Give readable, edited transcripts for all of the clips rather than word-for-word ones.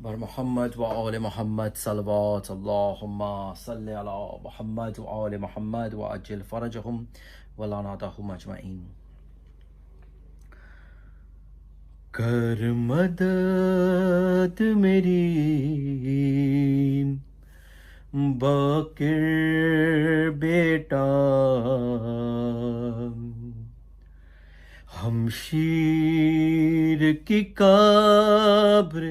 بر محمد و آل محمد صلوات اللهم صل علی محمد و آل محمد و عجل فرجهم و لعنتهم اجمعین. کر مدد میری باقر بیٹا، ہمشیر کی قبر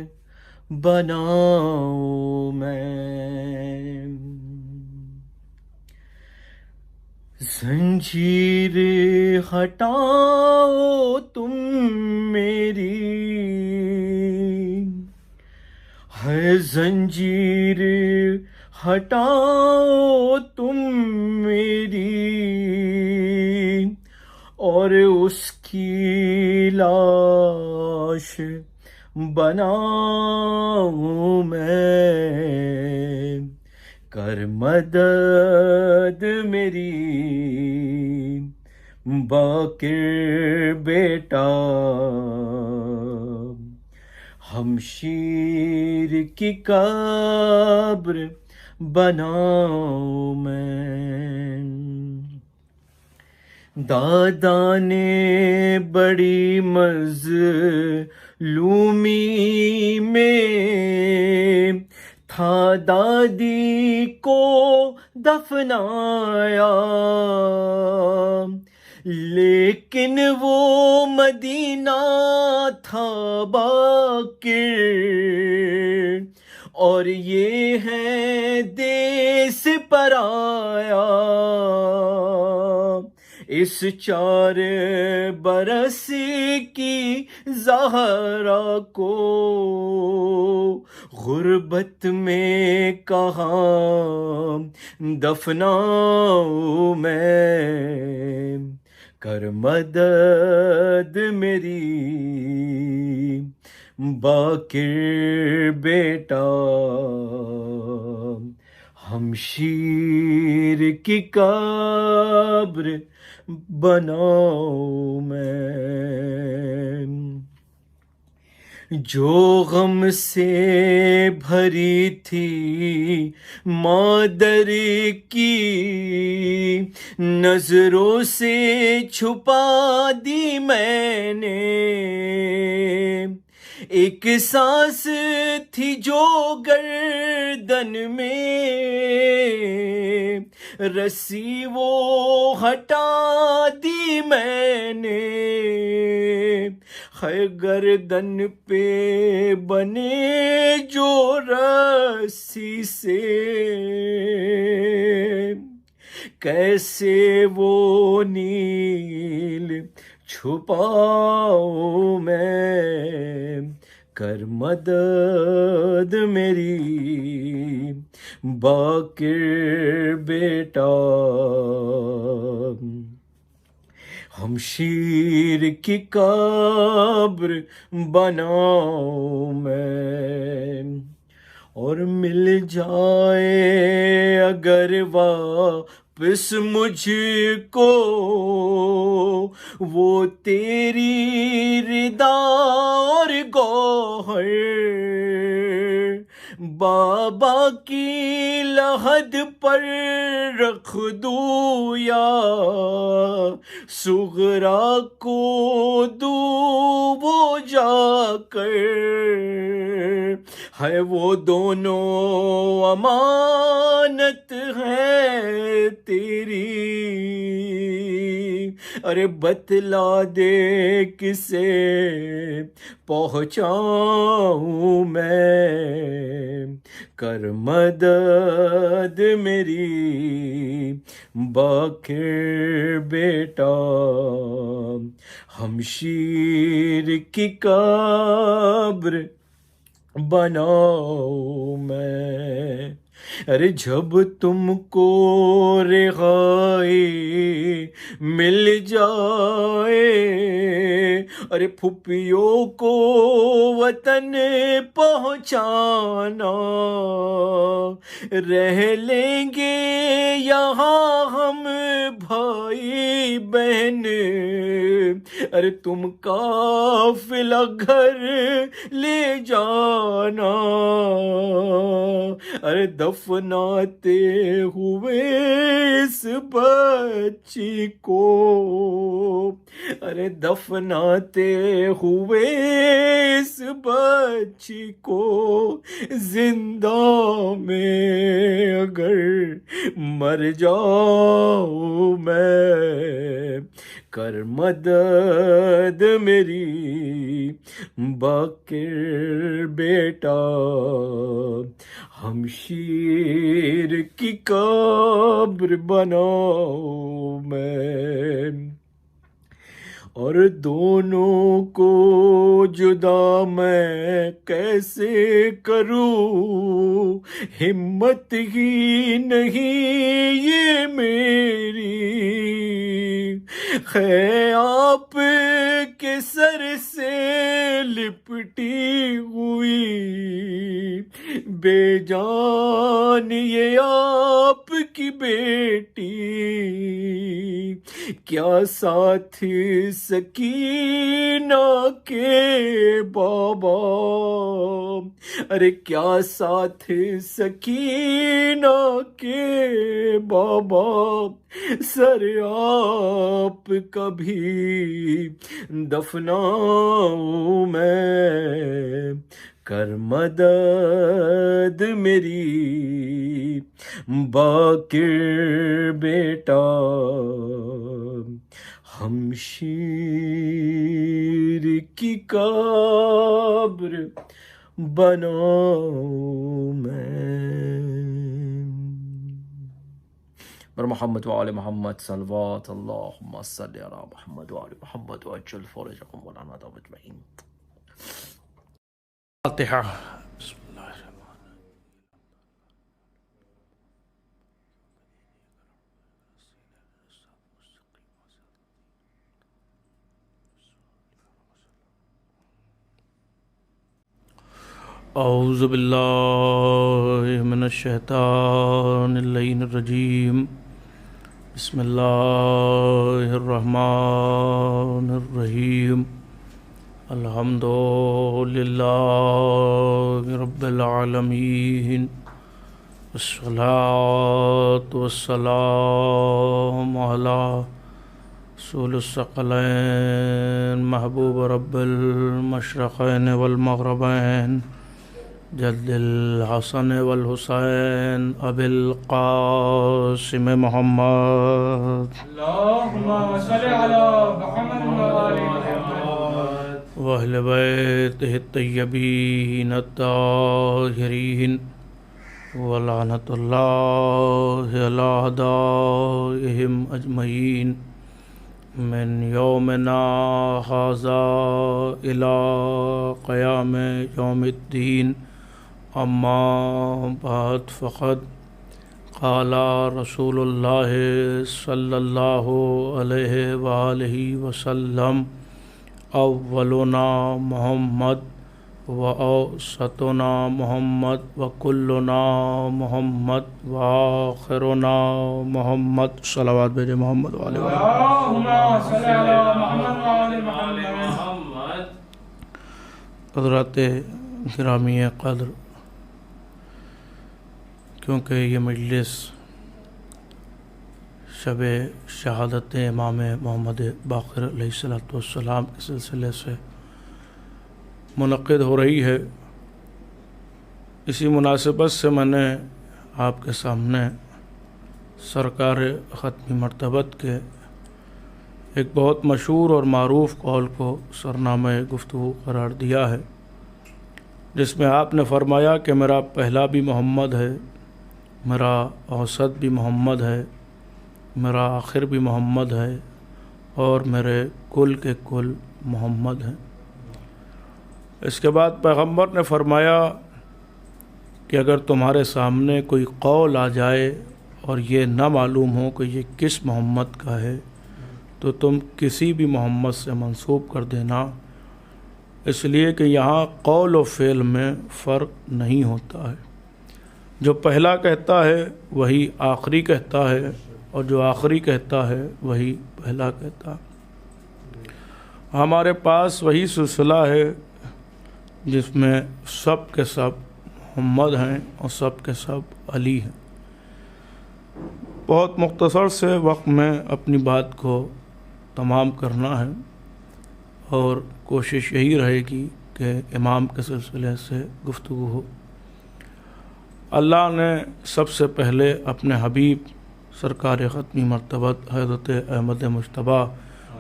بناؤں میں، زنجیر ہٹاؤ تم میری، ہے زنجیر ہٹاؤ تم میری، اور اس کی لاش بناؤں میں، کر مدد میری باقر بیٹا، ہمشیر کی قبر بناؤں میں۔ دادا نے بڑی مظلومی میں تھا دادی کو دفنایا، لیکن وہ مدینہ تھا باقر، اور یہ ہے دیس پرایا، اس 4 برس کی زہرا کو غربت میں کہاں دفناؤں میں، کر مدد میری باقر بیٹا، ہمشیر کی قبر بناؤں میں، جو غم سے بھری تھی مادر کی نظروں سے چھپا دی میں نے، ایک سانس تھی جو گردن میں رسی وہ ہٹا دی میں نے، ہے گردن پہ بنے جو رسی سے کیسے وہ نیل چھپاؤں میں، کر مدد میری باقر بیٹا، ہمشیر کی قبر بناؤں میں، اور مل جائے اگر واپس مجھ کو وہ تیری ردا اور گوہر، بابا کی لحد پر رکھ دوں یا صغرا کو دوں وہ جا کر، ہے وہ دونوں امانت ہے تیری، ارے بتلا دے کسے پہنچاؤں میں، کر مدد میری باقر بیٹا، ہمشیر کی قبر بناؤں میں. ارے جب تم کو رہائی مل جائے، ارے پھپھیوں کو وطن پہنچانا، رہ لیں گے یہاں ہم بھائی بہن، ارے تم قافلہ گھر لے جانا. ارے دفناتے ہوئے اس بچی کو، ارے دفناتے ہوئے اس بچی کو، زندہ میں اگر مر جاؤں میں، کر مدد میری باقر بیٹا، ہمشیر کی قبر بناؤں میں. اور دونوں کو جدا میں کیسے کروں، ہمت ہی نہیں یہ میری، ہے آپ کے سر سے لپٹی ہوئی، بے جان یہ آپ کی بیٹی، کیا ساتھ سکینہ کے بابا، ارے کیا ساتھ سکینہ کے بابا، سر آپ کبھی دفناؤں میں، کر مدد میری باقر بیٹا، ہمشیر کی قبر بناؤں میں. محمد وآل محمد صلوات اللہم صلی علی محمد وآل محمد وعجل فرجهم ولا نادم اجمعین. فاتحہ. بسم اللہ الرحمن الرحیم. اعوذ باللہ من الشیطان اللعین الرجیم. بسم اللہ الرحمن الرحیم. الحمد للہ رب العالمین، والصلاة والسلام علی رسول الثقلین، محبوب رب المشرقین والمغربین، جد الحسن والحسین، ابی القاسم محمد، اللہم صلی علی محمد وآل محمد، واہل بیتہ الطیبین الطاہرین، ولعنۃ اللہ علی اعدائہم اجمعین، من یومنا ھذا الی قیام یوم الدین. اما بعد، فقد قال رسول اللہ صلی اللہ علیہ وآلہ وسلم: اولنا محمد واوسطنا محمد وکلنا محمد وآخرنا محمد. صلوات بھیجے محمد والے اللہم صلی علی محمد وآل محمد. حضرات گرامی قدر، کیونکہ یہ مجلس شب شہادت امام محمد باقر علیہ السلام کے سلسلے سے منعقد ہو رہی ہے، اسی مناسبت سے میں نے آپ کے سامنے سرکار ختمی مرتبت کے ایک بہت مشہور اور معروف قول کو سرنامہ گفتگو قرار دیا ہے، جس میں آپ نے فرمایا کہ میرا پہلا بھی محمد ہے، میرا اوسط بھی محمد ہے، میرا آخر بھی محمد ہے، اور میرے کل کے کل محمد ہیں. اس کے بعد پیغمبر نے فرمایا کہ اگر تمہارے سامنے کوئی قول آ جائے اور یہ نہ معلوم ہو کہ یہ کس محمد کا ہے تو تم کسی بھی محمد سے منسوب کر دینا، اس لیے کہ یہاں قول و فعل میں فرق نہیں ہوتا ہے۔ جو پہلا کہتا ہے وہی آخری کہتا ہے، اور جو آخری کہتا ہے وہی پہلا کہتا ہے۔ ہمارے پاس وہی سلسلہ ہے جس میں سب کے سب محمد ہیں اور سب کے سب علی ہیں۔ بہت مختصر سے وقت میں اپنی بات کو تمام کرنا ہے، اور کوشش یہی رہے گی کہ امام کے سلسلے سے گفتگو ہو۔ اللہ نے سب سے پہلے اپنے حبیب سرکار ختمی مرتبت حضرت احمد مجتبی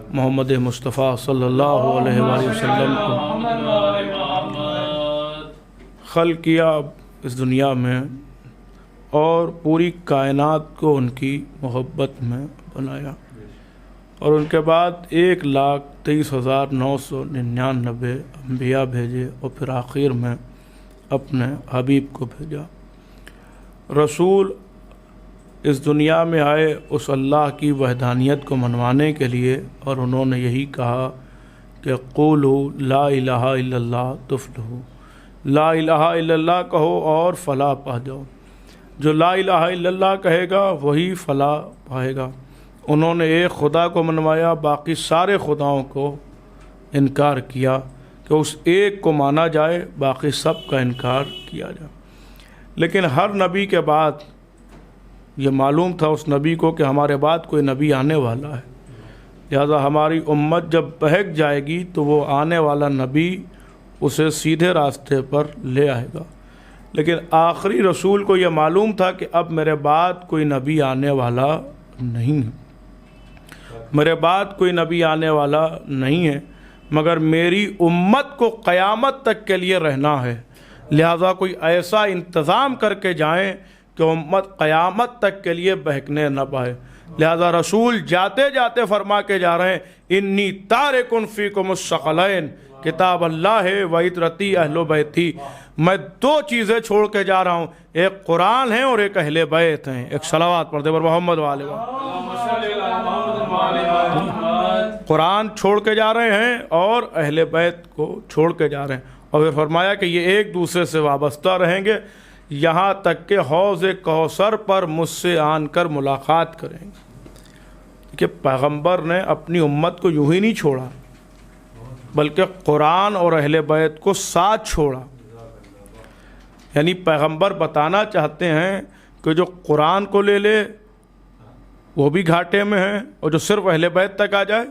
محمد مصطفیٰ صلی اللہ علیہ وآلہ وسلم کو خلق کیا اس دنیا میں، اور پوری کائنات کو ان کی محبت میں بنایا، اور ان کے بعد 1,23,999 انبیاء بھیجے، اور پھر آخر میں اپنے حبیب کو بھیجا۔ رسول اس دنیا میں آئے اس اللہ کی وحدانیت کو منوانے کے لیے، اور انہوں نے یہی کہا کہ قولوا لا الہ الا اللہ تفلحوا، لا الہ الا اللہ کہو اور فلاح پا جاؤ۔ جو لا الہ الا اللہ کہے گا وہی فلاح پائے گا۔ انہوں نے ایک خدا کو منوایا، باقی سارے خداؤں کو انکار کیا کہ اس ایک کو مانا جائے، باقی سب کا انکار کیا جائے۔ لیکن ہر نبی کے بعد یہ معلوم تھا اس نبی کو کہ ہمارے بعد کوئی نبی آنے والا ہے، لہذا ہماری امت جب بہک جائے گی تو وہ آنے والا نبی اسے سیدھے راستے پر لے آئے گا۔ لیکن آخری رسول کو یہ معلوم تھا کہ اب میرے بعد کوئی نبی آنے والا نہیں ہے، میرے بعد کوئی نبی آنے والا نہیں ہے، مگر میری امت کو قیامت تک کے لیے رہنا ہے، لہذا کوئی ایسا انتظام کر کے جائیں کہ امت قیامت تک کے لیے بہکنے نہ پائے۔ لہذا رسول جاتے جاتے فرما کے جا رہے ہیں انی تارکن فیکم الثقلین کتاب اللہ و عترتی اہل بیتی، میں دو چیزیں چھوڑ کے جا رہا ہوں، ایک قرآن ہے اور ایک اہل بیت ہیں۔ ایک صلوات پڑھ دے پر محمد والے قرآن چھوڑ کے جا رہے ہیں اور اہل بیت کو چھوڑ کے جا رہے ہیں، اور پھر فرمایا کہ یہ ایک دوسرے سے وابستہ رہیں گے یہاں تک کہ حوض کوثر پر مجھ سے آن کر ملاقات کریں گے۔ کہ پیغمبر نے اپنی امت کو یوں ہی نہیں چھوڑا، بلکہ قرآن اور اہل بیت کو ساتھ چھوڑا۔ یعنی پیغمبر بتانا چاہتے ہیں کہ جو قرآن کو لے لے وہ بھی گھاٹے میں ہے، اور جو صرف اہل بیت تک آ جائے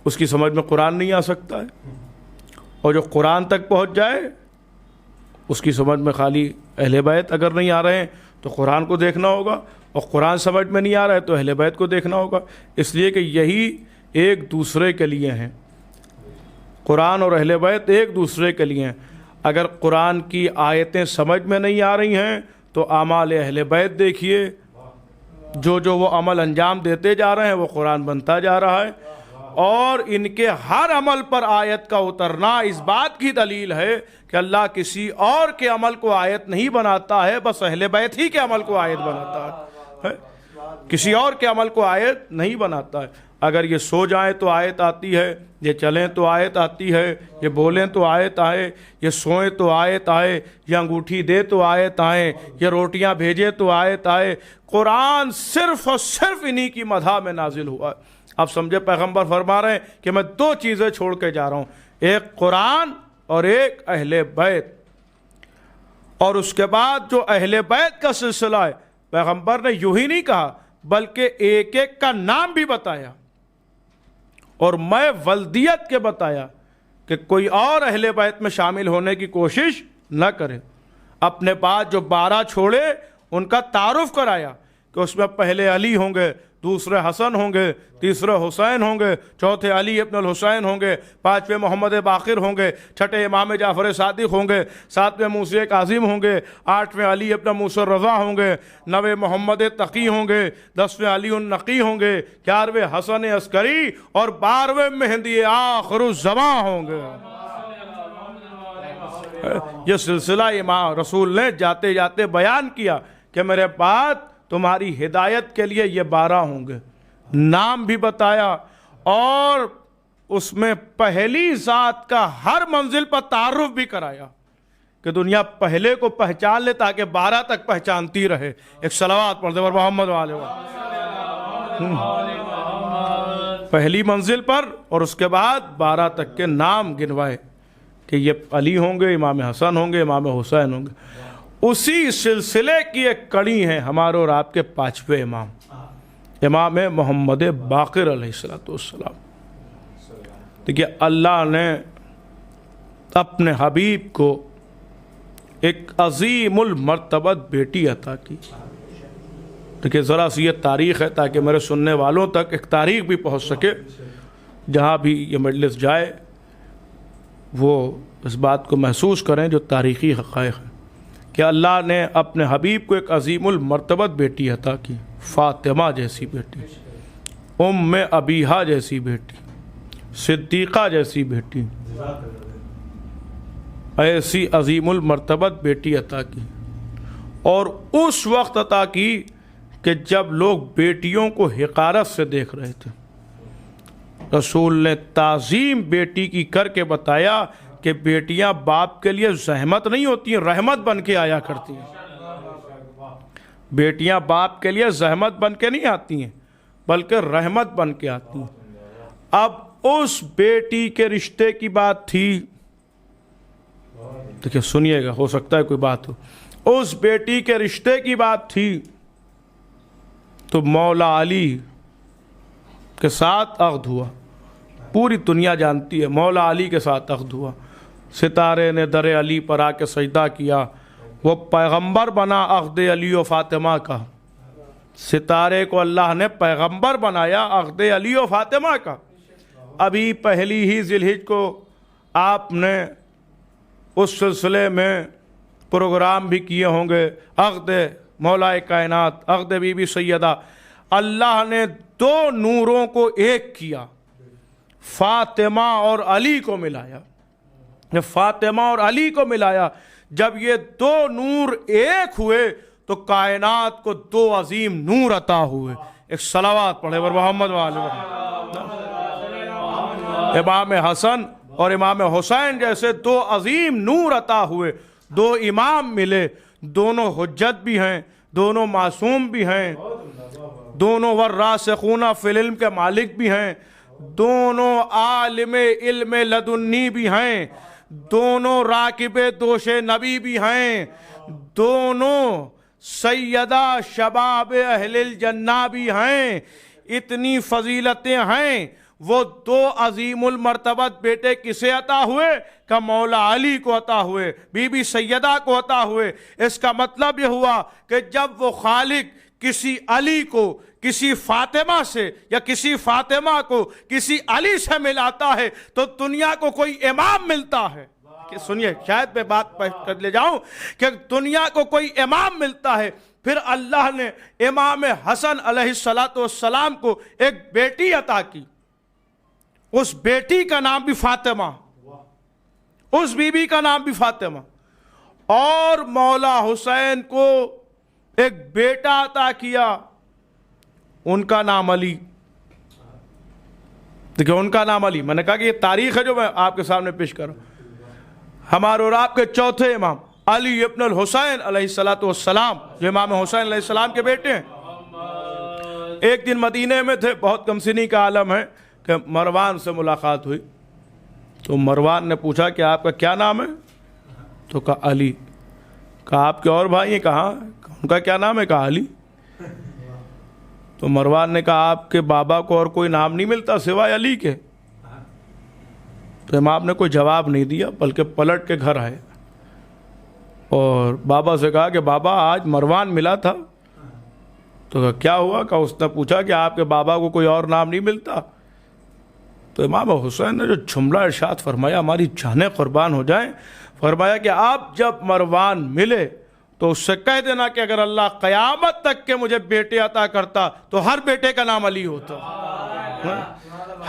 اس کی سمجھ میں قرآن نہیں آ سکتا ہے، اور جو قرآن تک پہنچ جائے اس کی سمجھ میں خالی اہل بیت اگر نہیں آ رہے ہیں تو قرآن کو دیکھنا ہوگا، اور قرآن سمجھ میں نہیں آ رہا ہے تو اہل بیت کو دیکھنا ہوگا، اس لیے کہ یہی ایک دوسرے کے لیے ہیں۔ قرآن اور اہل بیت ایک دوسرے کے لیے ہیں۔ اگر قرآن کی آیتیں سمجھ میں نہیں آ رہی ہیں تو اعمال اہل بیت دیکھیے، جو وہ عمل انجام دیتے جا رہے ہیں وہ قرآن بنتا جا رہا ہے، اور ان کے ہر عمل پر آیت کا اترنا اس بات کی دلیل ہے کہ اللہ کسی اور کے عمل کو آیت نہیں بناتا ہے، بس اہل بیت ہی کے عمل کو آیت بناتا ہے، کسی اور کے عمل کو آیت نہیں بناتا ہے۔ اگر یہ سو جائیں تو آیت آتی ہے، یہ چلیں تو آیت آتی ہے، یہ بولیں تو آیت آئے، یہ سوئیں تو آیت آئے، یہ انگوٹھی دے تو آیت آئیں، یہ روٹیاں بھیجے تو آیت آئے۔ قرآن صرف اور صرف انہی کی مدح میں نازل ہوا ہے۔ اب سمجھے پیغمبر فرما رہے ہیں کہ میں دو چیزیں چھوڑ کے جا رہا ہوں، ایک قرآن اور ایک اہل بیت۔ اور اس کے بعد جو اہل بیت کا سلسلہ ہے، پیغمبر نے یوں ہی نہیں کہا بلکہ ایک ایک کا نام بھی بتایا، اور میں ولدیت کے بتایا کہ کوئی اور اہل بیت میں شامل ہونے کی کوشش نہ کرے۔ اپنے بعد جو 12 چھوڑے ان کا تعارف کرایا کہ اس میں پہلے علی ہوں گے، دوسرے حسن ہوں گے، تیسرے حسین ہوں گے، چوتھے علی ابن الحسین ہوں گے، پانچویں محمد باقر ہوں گے، چھٹے امام جعفر صادق ہوں گے، ساتویں موسی کاظم ہوں گے، آٹھویں علی ابن موسی رضا ہوں گے، نویں محمد تقی ہوں گے، 10ویں علی النقی ہوں گے، 11ویں حسن عسکری اور 12ویں مہدی آخر الزماں ہوں گے۔ یہ سلسلہ امام رسول نے جاتے جاتے بیان کیا کہ میرے بعد تمہاری ہدایت کے لیے یہ 12 ہوں گے، نام بھی بتایا، اور اس میں پہلی ذات کا ہر منزل پر تعارف بھی کرایا کہ دنیا پہلے کو پہچان لے تاکہ 12 تک پہچانتی رہے۔ ایک صلوات پڑھ دے اور محمد والے پہلی منزل پر، اور اس کے بعد 12 تک کے نام گنوائے کہ یہ علی ہوں گے، امام حسن ہوں گے، امام حسین ہوں گے۔ اسی سلسلے کی ایک کڑی ہے ہمارے اور آپ کے 5ویں امام، امام محمد باقر علیہ السلام۔ دیکھیے اللہ نے اپنے حبیب کو ایک عظیم المرتبت بیٹی عطا کی۔ دیکھیے ذرا سی یہ تاریخ ہے تاکہ میرے سننے والوں تک ایک تاریخ بھی پہنچ سکے، جہاں بھی یہ مجلس جائے وہ اس بات کو محسوس کریں جو تاریخی حقائق ہیں کہ اللہ نے اپنے حبیب کو ایک عظیم المرتبت بیٹی عطا کی، فاطمہ جیسی بیٹی، ام ابیہا جیسی بیٹی، صدیقہ جیسی بیٹی، ایسی عظیم المرتبت بیٹی عطا کی، اور اس وقت عطا کی کہ جب لوگ بیٹیوں کو حقارت سے دیکھ رہے تھے۔ رسول نے تعظیم بیٹی کی کر کے بتایا کہ بیٹیاں باپ کے لیے زحمت نہیں ہوتی ہیں، رحمت بن کے آیا کرتی ہیں۔ بیٹیاں باپ کے لیے زحمت بن کے نہیں آتی ہیں بلکہ رحمت بن کے آتی ہیں۔ اب اس بیٹی کے رشتے کی بات تھی، دیکھیں سنیے گا، ہو سکتا ہے کوئی بات ہو، اس بیٹی کے رشتے کی بات تھی تو مولا علی کے ساتھ عقد ہوا۔ پوری دنیا جانتی ہے مولا علی کے ساتھ عقد ہوا۔ ستارے نے در علی پر آ کے سجدہ کیا، وہ پیغمبر بنا عقد علی و فاطمہ کا۔ ستارے کو اللہ نے پیغمبر بنایا عقد علی و فاطمہ کا۔ ابھی پہلی ہی ذی الحجہ کو آپ نے اس سلسلے میں پروگرام بھی کیے ہوں گے، عقد مولا کائنات، عقد بی بی سیدہ۔ اللہ نے 2 نوروں کو ایک کیا، فاطمہ اور علی کو ملایا۔ فاطمہ اور علی کو ملایا، جب یہ 2 نور ایک ہوئے تو کائنات کو 2 عظیم نور عطا ہوئے۔ ایک صلوات پڑھے ور محمد والے۔ امام حسن اور امام حسین جیسے 2 عظیم نور عطا ہوئے، 2 امام ملے، دونوں حجت بھی ہیں، دونوں معصوم بھی ہیں، دونوں والراسخون فی العلم کے مالک بھی ہیں، دونوں عالم علم لدنی بھی ہیں، دونوں راکب دوش نبی بھی ہیں، دونوں سیدہ شباب اہل الجنہ بھی ہیں۔ اتنی فضیلتیں ہیں۔ وہ 2 عظیم المرتبت بیٹے کسے عطا ہوئے؟ کہ مولا علی کو عطا ہوئے، بی بی سیدہ کو عطا ہوئے۔ اس کا مطلب یہ ہوا کہ جب وہ خالق کسی علی کو کسی فاطمہ سے یا کسی فاطمہ کو کسی علی سے ملاتا ہے تو دنیا کو کوئی امام ملتا ہے۔ کہ سنیے، شاید میں بات کر لے جاؤں کہ دنیا کو کوئی امام ملتا ہے۔ پھر اللہ نے امام حسن علیہ السلام کو ایک بیٹی عطا کی، اس بیٹی کا نام بھی فاطمہ، اس بی بی کا نام بھی فاطمہ، اور مولا حسین کو ایک بیٹا عطا کیا، ان کا نام علی۔ دیکھیں ان کا نام علی، میں نے کہا کہ یہ تاریخ ہے جو میں آپ کے سامنے پیش کر رہا ہوں۔ ہمارے اور آپ کے چوتھے امام علی ابن الحسین علیہ السلام، جو امام حسین علیہ السلام کے بیٹے ہیں، ایک دن مدینے میں تھے، بہت کم سنی کا عالم ہے، کہ مروان سے ملاقات ہوئی تو مروان نے پوچھا کہ آپ کا کیا نام ہے؟ تو کہا علی۔ کہا آپ کے اور بھائی ہیں؟ کہا ان کا کیا نام ہے؟ کہا علی۔ تو مروان نے کہا آپ کے بابا کو اور کوئی نام نہیں ملتا سوائے علی کے؟ تو امام نے کوئی جواب نہیں دیا بلکہ پلٹ کے گھر آئے اور بابا سے کہا کہ بابا آج مروان ملا تھا۔ تو کہا کیا ہوا؟ کہ اس نے پوچھا کہ آپ کے بابا کو کوئی اور نام نہیں ملتا؟ تو امام حسین نے جو جملہ ارشاد فرمایا، ہماری جانیں قربان ہو جائیں، فرمایا کہ آپ جب مروان ملے تو اس سے کہہ دینا کہ اگر اللہ قیامت تک کے مجھے بیٹے عطا کرتا تو ہر بیٹے کا نام علی ہوتا،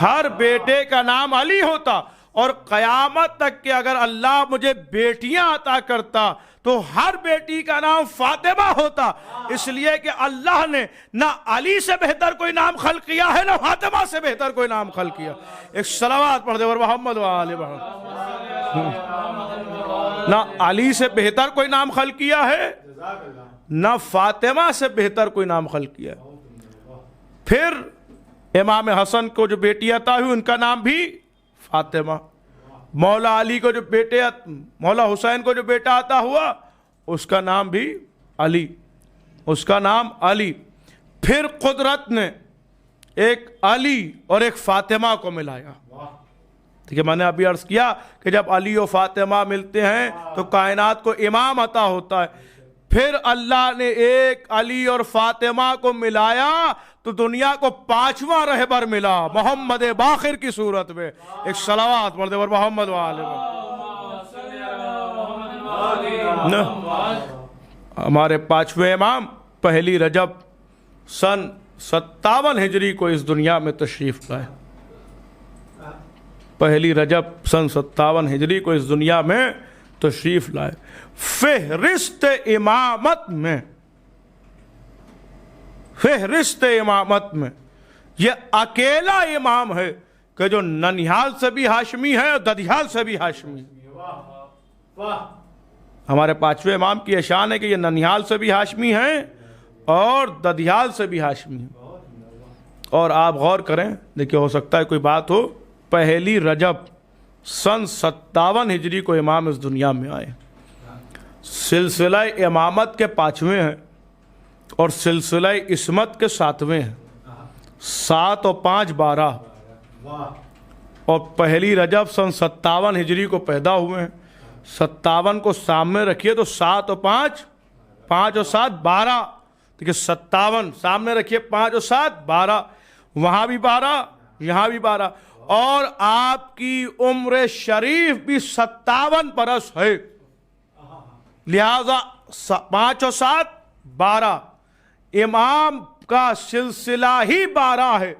ہر بیٹے کا نام علی ہوتا، اور قیامت تک کہ اگر اللہ مجھے بیٹیاں عطا کرتا تو ہر بیٹی کا نام فاطمہ ہوتا، اس لیے کہ اللہ نے نہ علی سے بہتر کوئی نام خلق کیا ہے، نہ فاطمہ سے بہتر کوئی نام خلق کیا۔ ایک صلوات پڑھ دے اور محمد و آل محمد۔ نہ علی سے بہتر کوئی نام خلق کیا ہے، نہ فاطمہ سے بہتر کوئی نام خلق کیا ہے۔ پھر امام حسن کو جو بیٹی عطا ہوئی ان کا نام بھی فاطمہ، مولا علی کو جو مولا حسین کو جو بیٹا عطا ہوا اس کا نام بھی علی، اس کا نام علی۔ پھر قدرت نے ایک علی اور ایک فاطمہ کو ملایا۔ ٹھیک ہے، میں نے ابھی عرض کیا کہ جب علی و فاطمہ ملتے ہیں تو کائنات کو امام عطا ہوتا ہے۔ پھر اللہ نے ایک علی اور فاطمہ کو ملایا تو دنیا کو 5واں رہبر ملا محمد باقر کی صورت میں۔ ایک صلوات پڑھ دے اور محمد و آل محمد۔ ہمارے 5ویں امام پہلی رجب سن 57 ہجری کو اس دنیا میں تشریف لائے۔ پہلی رجب سن 57 ہجری کو اس دنیا میں تشریف لائے۔ فہرست امامت میں، فہرست امامت میں یہ اکیلا امام ہے کہ جو ننیہال سے بھی ہاشمی ہے اور ددیال سے بھی ہاشمی ہے۔ ہمارے 5ویں امام کی شان ہے کہ یہ ننیہال سے بھی ہاشمی ہیں اور ددیال سے بھی ہاشمی ہیں۔ اور آپ غور کریں، دیکھیں ہو سکتا ہے کوئی بات ہو، پہلی رجب سن 57 ہجری کو امام اس دنیا میں آئے۔ سلسلہ امامت کے 5ویں ہیں اور سلسلہ عصمت کے 7ویں ہیں۔ 7 اور 5 12 اور پہلی رجب سن 57 ہجری کو پیدا ہوئے ہیں۔ 57 کو سامنے رکھیے تو 7 اور 5 5 اور 7 12، دیکھیے 57 سامنے رکھیے، 5 اور 7 12، وہاں بھی 12 یہاں بھی 12، اور آپ کی عمر شریف بھی 57 برس ہے، لہذا 5 اور 7 12، امام کا سلسلہ ہی 12 ہے۔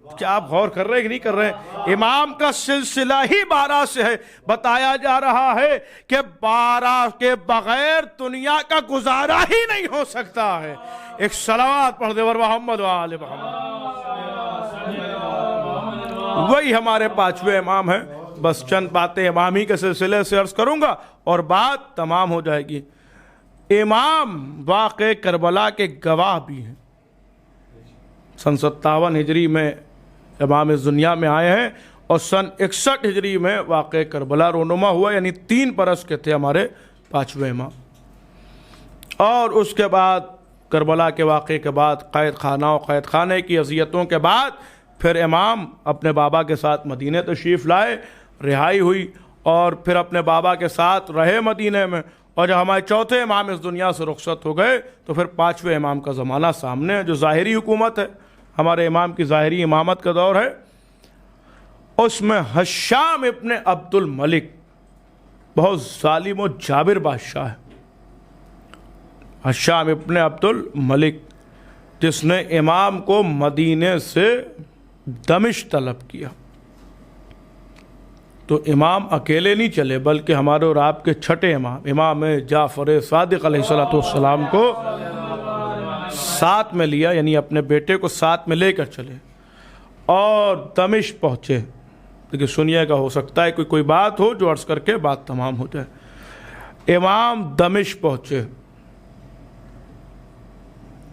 کیا آپ غور کر رہے ہیں کہ نہیں کر رہے ہیں؟ امام کا سلسلہ ہی 12 سے ہے۔ بتایا جا رہا ہے کہ 12 کے بغیر دنیا کا گزارا ہی نہیں ہو سکتا ہے۔ ایک صلوات پڑھ دے اور محمد و آل محمد۔ وہی ہمارے 5ویں امام ہیں۔ بس چند باتیں امام ہی کے سلسلے سے عرض کروں گا اور بات تمام ہو جائے گی۔ امام واقع کربلا کے گواہ بھی ہیں۔ سن 57 ہجری میں امام اس دنیا میں آئے ہیں اور سن 61 ہجری میں واقع کربلا رونما ہوا، یعنی 3 برس کے تھے ہمارے 5ویں امام۔ اور اس کے بعد کربلا کے واقعے کے بعد قید خانہ و قید خانے کی اذیتوں کے بعد پھر امام اپنے بابا کے ساتھ مدینہ تشریف لائے، رہائی ہوئی اور پھر اپنے بابا کے ساتھ رہے مدینہ میں۔ اور جب ہمارے 4تھے امام اس دنیا سے رخصت ہو گئے تو پھر 5ویں امام کا زمانہ سامنے ہے، جو ظاہری حکومت ہے، ہمارے امام کی ظاہری امامت کا دور ہے۔ اس میں حشام ابن عبد الملک بہت ظالم و جابر بادشاہ ہے۔ حشام ابن عبد الملک جس نے امام کو مدینے سے دمشق طلب کیا، تو امام اکیلے نہیں چلے بلکہ ہمارے اور آپ کے 6ٹھے امام جعفر صادق علیہ السلام کو ساتھ میں لیا، یعنی اپنے بیٹے کو ساتھ میں لے کر چلے اور دمشق پہنچے۔ دیکھیں سنیے گا، ہو سکتا ہے کوئی بات ہو جو عرض کر کے بات تمام ہو جائے۔ امام دمشق پہنچے،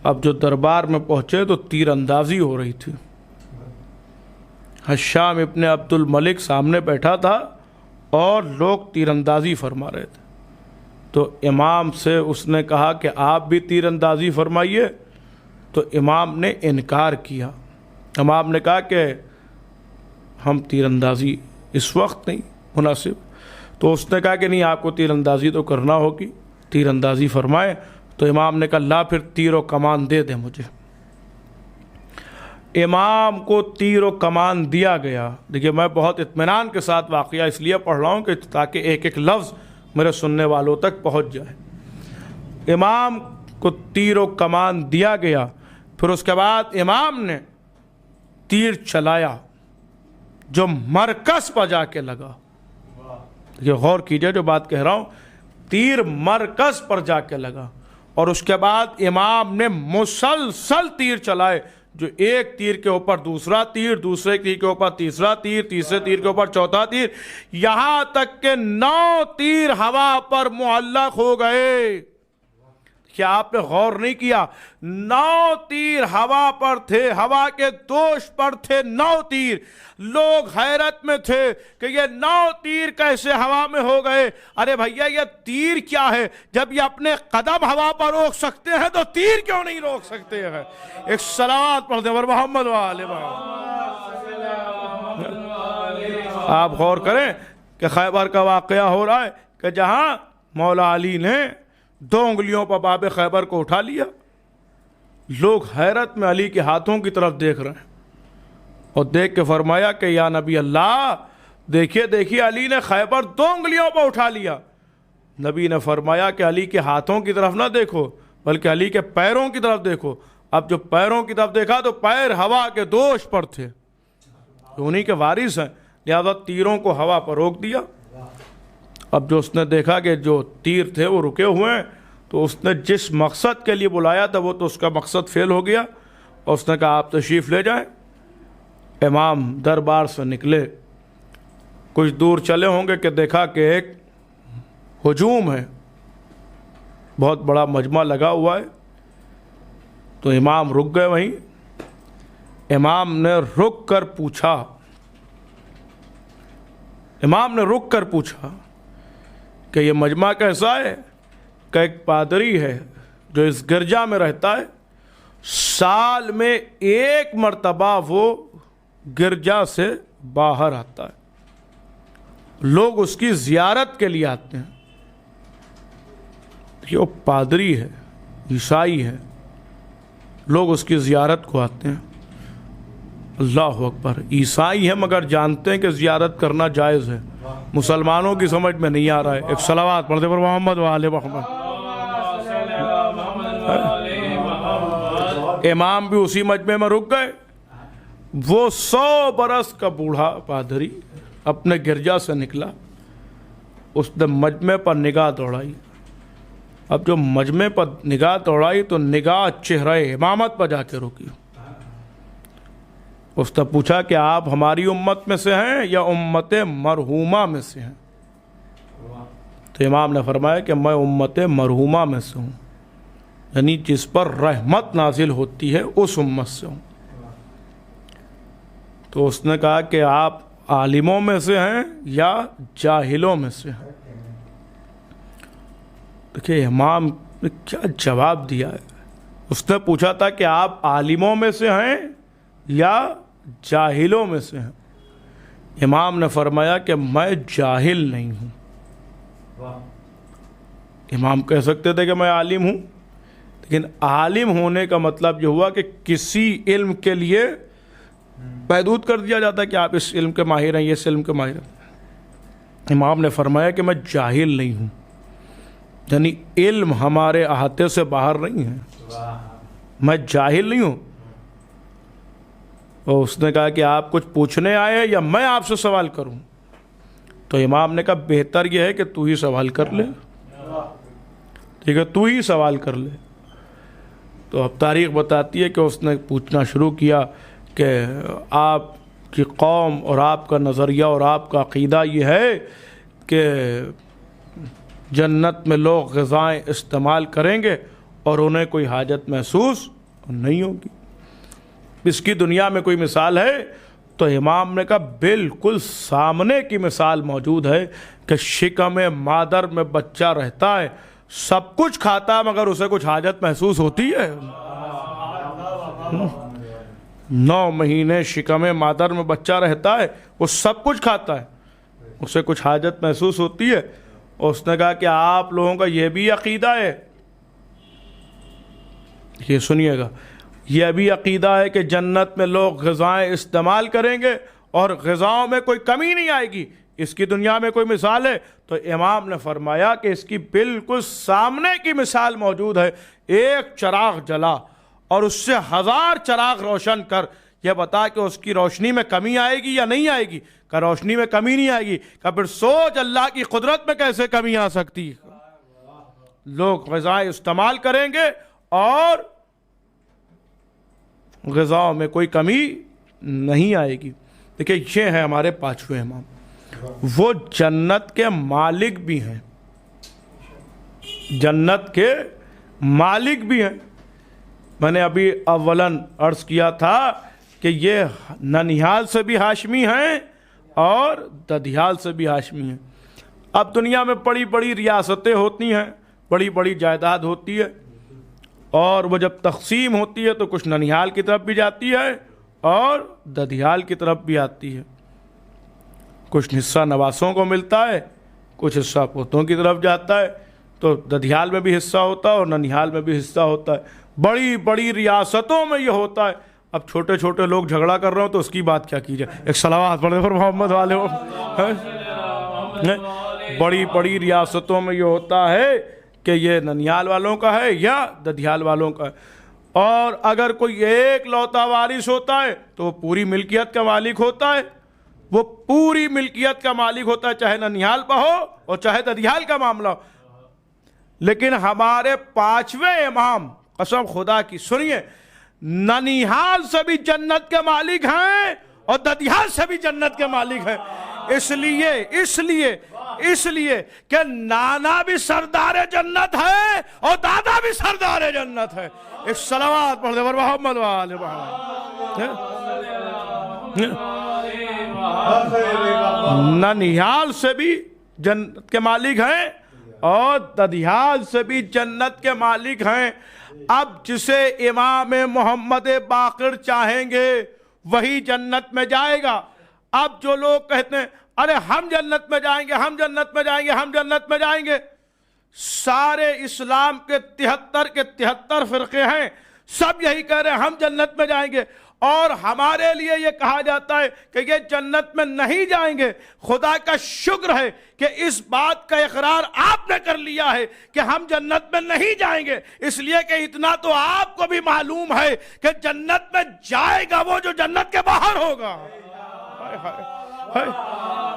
اب جو دربار میں پہنچے تو تیر اندازی ہو رہی تھی۔ حشام ابن عبد الملک سامنے بیٹھا تھا اور لوگ تیر اندازی فرما رہے تھے، تو امام سے اس نے کہا کہ آپ بھی تیر اندازی فرمائیے، تو امام نے انکار کیا۔ امام نے کہا کہ ہم تیر اندازی اس وقت نہیں مناسب، تو اس نے کہا کہ نہیں، آپ کو تیر اندازی تو کرنا ہوگی، تیر اندازی فرمائے۔ تو امام نے کہا لا، پھر تیر و کمان دے دیں مجھے۔ امام کو تیر و کمان دیا گیا۔ دیکھیے میں بہت اطمینان کے ساتھ واقعہ اس لیے پڑھ رہا ہوں کہ تاکہ ایک ایک لفظ میرے سننے والوں تک پہنچ جائے۔ امام کو تیر و کمان دیا گیا، پھر اس کے بعد امام نے تیر چلایا، جو مرکز پر جا کے لگا. یہ غور کیجئے جو بات کہہ رہا ہوں, تیر مرکز پر جا کے لگا, اور اس کے بعد امام نے مسلسل تیر چلائے, جو ایک تیر کے اوپر دوسرا تیر, دوسرے تیر کے اوپر تیسرا تیر, تیسرے تیر کے اوپر چوتھا تیر, یہاں تک کہ 9 تیر ہوا پر معلق ہو گئے. کیا آپ نے غور نہیں کیا؟ 9 تیر ہوا پر تھے, ہوا کے دوش پر تھے 9 تیر. لوگ حیرت میں تھے کہ یہ 9 تیر کیسے ہوا میں ہو گئے. ارے بھیا یہ تیر کیا ہے؟ جب یہ اپنے قدم ہوا پر روک سکتے ہیں تو تیر کیوں نہیں روک سکتے ہیں؟ ایک صلوات پڑھتے ہیں محمد والے محمد. آپ غور کریں کہ خیبر کا واقعہ ہو رہا ہے کہ جہاں مولا علی نے 2 انگلیوں پر باب خیبر کو اٹھا لیا. لوگ حیرت میں علی کے ہاتھوں کی طرف دیکھ رہے ہیں, اور دیکھ کے فرمایا کہ یا نبی اللہ دیکھیے دیکھیے علی نے خیبر 2 انگلیوں پر اٹھا لیا. نبی نے فرمایا کہ علی کے ہاتھوں کی طرف نہ دیکھو بلکہ علی کے پیروں کی طرف دیکھو. اب جو پیروں کی طرف دیکھا تو پیر ہوا کے دوش پر تھے, انہی کے وارث ہیں, لہذا تیروں کو ہوا پر روک دیا. اب جو اس نے دیکھا کہ جو تیر تھے وہ رکے ہوئے ہیں, تو اس نے جس مقصد کے لیے بلایا تھا وہ تو اس کا مقصد فیل ہو گیا, اور اس نے کہا آپ تشریف لے جائیں. امام دربار سے نکلے, کچھ دور چلے ہوں گے کہ دیکھا کہ ایک ہجوم ہے, بہت بڑا مجمع لگا ہوا ہے. تو امام رک گئے وہیں. امام نے رک کر پوچھا کہ یہ مجمع کیسا ہے؟ کہ ایک پادری ہے جو اس گرجا میں رہتا ہے, سال میں 1 مرتبہ وہ گرجا سے باہر آتا ہے, لوگ اس کی زیارت کے لیے آتے ہیں. یہ وہ پادری ہے, عیسائی ہے, لوگ اس کی زیارت کو آتے ہیں. اللہ اکبر, عیسائی ہیں مگر جانتے ہیں کہ زیارت کرنا جائز ہے. مسلمانوں کی سمجھ میں نہیں آ رہا ہے. ایک صلوات پڑھتے پر محمد وآل محمد. امام بھی اسی مجمع میں رک گئے. وہ 100 برس کا بوڑھا پادری اپنے گرجا سے نکلا, اس نے مجمع پر نگاہ دوڑائی. اب جو مجمع پر نگاہ دوڑائی تو نگاہ چہرہ امامت پر جا کے رکی. اس نے پوچھا کہ آپ ہماری امت میں سے ہیں یا امت مرحومہ میں سے ہیں؟ تو امام نے فرمایا کہ میں امت مرحومہ میں سے ہوں, یعنی جس پر رحمت نازل ہوتی ہے اس امت سے ہوں. تو اس نے کہا کہ آپ عالموں میں سے ہیں یا جاہلوں میں سے ہیں؟ دیکھیے امام نے کیا جواب دیا ہے. اس نے پوچھا تھا کہ آپ عالموں میں سے ہیں یا جاہلوں میں سے ہیں؟ امام نے فرمایا کہ میں جاہل نہیں ہوں. امام کہہ سکتے تھے کہ میں عالم ہوں, لیکن عالم ہونے کا مطلب یہ ہوا کہ کسی علم کے لیے محدود کر دیا جاتا ہے کہ آپ اس علم کے ماہر ہیں, یہ اس علم کے ماہر ہیں. امام نے فرمایا کہ میں جاہل نہیں ہوں, یعنی علم ہمارے احاطے سے باہر نہیں ہے, میں جاہل نہیں ہوں. اور اس نے کہا کہ آپ کچھ پوچھنے آئے ہیں یا میں آپ سے سوال کروں؟ تو امام نے کہا بہتر یہ ہے کہ تو ہی سوال کر لے. ٹھیک ہے, تو ہی سوال کر لے. تو اب تاریخ بتاتی ہے کہ اس نے پوچھنا شروع کیا کہ آپ کی قوم اور آپ کا نظریہ اور آپ کا عقیدہ یہ ہے کہ جنت میں لوگ غذائیں استعمال کریں گے اور انہیں کوئی حاجت محسوس نہیں ہوگی. اس کی دنیا میں کوئی مثال ہے؟ تو امام نے کہا بالکل سامنے کی مثال موجود ہے کہ شکم مادر میں بچہ رہتا ہے, سب کچھ کھاتا ہے مگر اسے کچھ حاجت محسوس ہوتی ہے؟ 9 مہینے شکم مادر میں بچہ رہتا ہے, وہ سب کچھ کھاتا ہے, اسے کچھ حاجت محسوس ہوتی ہے؟ اور اس نے کہا کہ آپ لوگوں کا یہ بھی عقیدہ ہے, یہ سنیے گا, یہ بھی عقیدہ ہے کہ جنت میں لوگ غذائیں استعمال کریں گے اور غذاؤں میں کوئی کمی نہیں آئے گی, اس کی دنیا میں کوئی مثال ہے؟ تو امام نے فرمایا کہ اس کی بالکل سامنے کی مثال موجود ہے. ایک چراغ جلا اور اس سے 1000 چراغ روشن کر یہ بتا کہ اس کی روشنی میں کمی آئے گی یا نہیں آئے گی؟ کہ روشنی میں کمی نہیں آئے گی۔ کہ پھر سوچ اللہ کی قدرت میں کیسے کمی آ سکتی ہے؟ لوگ غذائیں استعمال کریں گے اور غذاؤں میں کوئی کمی نہیں آئے گی۔ دیکھیں یہ ہے ہمارے پانچویں امام، وہ جنت کے مالک بھی ہیں، جنت کے مالک بھی ہیں۔ میں نے ابھی اولاً عرض کیا تھا کہ یہ ننیہال سے بھی ہاشمی ہیں اور ددھیال سے بھی ہاشمی ہیں۔ اب دنیا میں بڑی بڑی ریاستیں ہوتی ہیں، بڑی بڑی جائیداد ہوتی ہے، اور وہ جب تقسیم ہوتی ہے تو کچھ ننیہال کی طرف بھی جاتی ہے اور ددھیال کی طرف بھی آتی ہے۔ کچھ حصہ نواسوں کو ملتا ہے، کچھ حصہ پوتوں کی طرف جاتا ہے، تو ددھیال میں بھی حصہ ہوتا ہے اور ننیہال میں بھی حصہ ہوتا ہے۔ بڑی بڑی ریاستوں میں یہ ہوتا ہے۔ اب چھوٹے چھوٹے لوگ جھگڑا کر رہے ہوں تو اس کی بات کیا کی جائے؟ ایک صلوات پڑھے پر محمد والے ہو۔ بڑی بڑی ریاستوں میں یہ ہوتا ہے کہ یہ ننیہال والوں کا ہے یا ددھیال والوں کا ہے، اور اگر کوئی ایک لوتا وارث ہوتا ہے تو وہ پوری ملکیت کا مالک ہوتا ہے، وہ پوری ملکیت کا مالک ہوتا ہے، چاہے ننیہال پہ ہو اور چاہے ددھیال کا معاملہ ہو۔ لیکن ہمارے پانچویں امام قسم خدا کی سنیے، ننیہال سے بھی جنت کے مالک ہیں اور ددھیال سے بھی جنت کے مالک ہیں۔ اس لیے کہ نانا بھی سردار جنت ہے اور دادا بھی سردار جنت ہے۔ ایک صلوات پڑھ دے پر محمد والے ننیہال سے بھی جنت کے مالک ہیں اور ددھیال سے بھی جنت کے مالک ہیں۔ اب جسے امام محمد باقر چاہیں گے وہی جنت میں جائے گا۔ اب جو لوگ کہتے ہیں ارے ہم جنت میں جائیں گے، ہم جنت میں جائیں گے، ہم جنت میں جائیں گے، سارے اسلام کے 73 کے 73 فرقے ہیں، سب یہی کہہ رہے ہیں ہم جنت میں جائیں گے، اور ہمارے لیے یہ کہا جاتا ہے کہ یہ جنت میں نہیں جائیں گے۔ خدا کا شکر ہے کہ اس بات کا اقرار آپ نے کر لیا ہے کہ ہم جنت میں نہیں جائیں گے، اس لیے کہ اتنا تو آپ کو بھی معلوم ہے کہ جنت میں جائے گا وہ جو جنت کے باہر ہوگا۔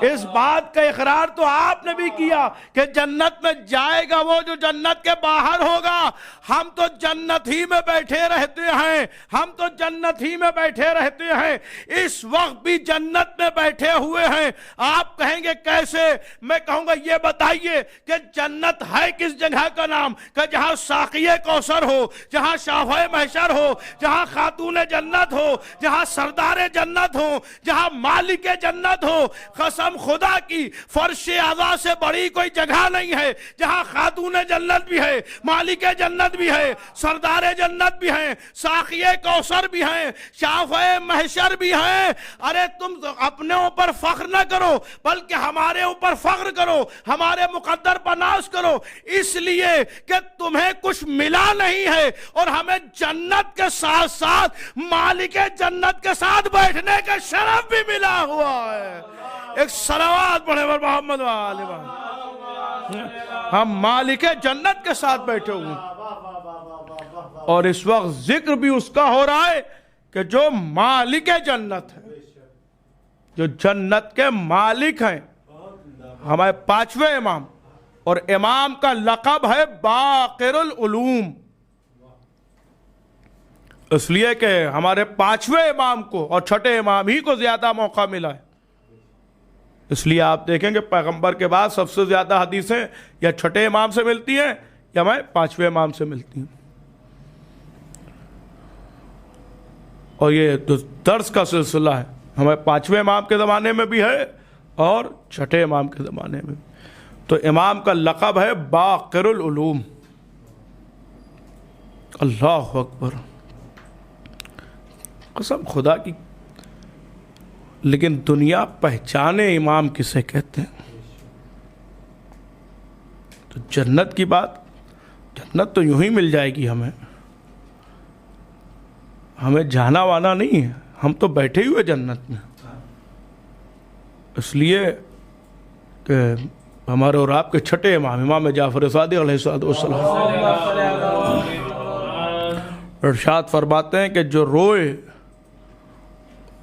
اس بات کا اقرار تو آپ نے بھی کیا کہ جنت میں جائے گا وہ جو جنت کے باہر ہوگا۔ ہم تو جنت ہی میں بیٹھے رہتے ہیں، ہم تو جنت ہی میں بیٹھے رہتے ہیں، اس وقت بھی جنت میں بیٹھے ہوئے ہیں۔ آپ کہیں گے کیسے؟ میں کہوں گا یہ بتائیے کہ جنت ہے کس جگہ کا نام؟ کہ جہاں ساقی کوثر ہو، جہاں شافع محشر ہو، جہاں خاتون جنت ہو، جہاں سردار جنت ہو، جہاں مالک جنت ہو۔ قسم خدا کی فرش اعلیٰ سے بڑی کوئی جگہ نہیں ہے جہاں خاتون جنت بھی ہے، مالک جنت بھی ہے، سردار جنت بھی ہیں، ساقی کوثر بھی ہیں، شافع محشر بھی ہیں۔ ارے تم اپنے اوپر فخر نہ کرو بلکہ ہمارے اوپر فخر کرو، ہمارے مقدر پر ناز کرو، اس لیے کہ تمہیں کچھ ملا نہیں ہے اور ہمیں جنت کے ساتھ ساتھ مالک جنت کے ساتھ بیٹھنے کا شرف بھی ملا ہوا ہے۔ ایک صلوات پڑھے پر محمد والے ہم مالک جنت کے ساتھ بیٹھے ہوئے ہیں، اور اس وقت ذکر بھی اس کا ہو رہا ہے کہ جو مالک جنت ہے، جو جنت کے مالک ہیں۔ ہمارے پانچویں امام، اور امام کا لقب ہے باقر العلوم، اس لیے کہ ہمارے پانچویں امام کو اور چھٹے امام ہی کو زیادہ موقع ملا ہے۔ اس لیے آپ دیکھیں کہ پیغمبر کے بعد سب سے زیادہ حدیثیں یا چھٹے امام سے ملتی ہیں یا ہمیں پانچویں امام سے ملتی ہیں، اور یہ درس کا سلسلہ ہے ہمیں پانچویں امام کے زمانے میں بھی ہے اور چھٹے امام کے زمانے میں بھی۔ تو امام کا لقب ہے باقر العلوم۔ اللہ اکبر، قسم خدا کی، لیکن دنیا پہچانے امام کسے کہتے ہیں؟ تو جنت کی بات، جنت تو یوں ہی مل جائے گی ہمیں جانا وانا نہیں ہے، ہم تو بیٹھے ہوئے جنت میں۔ اس لیے کہ ہمارے اور آپ کے چھٹے امام، امام جعفر صادق علیہ السلام ارشاد فرماتے ہیں کہ جو روئے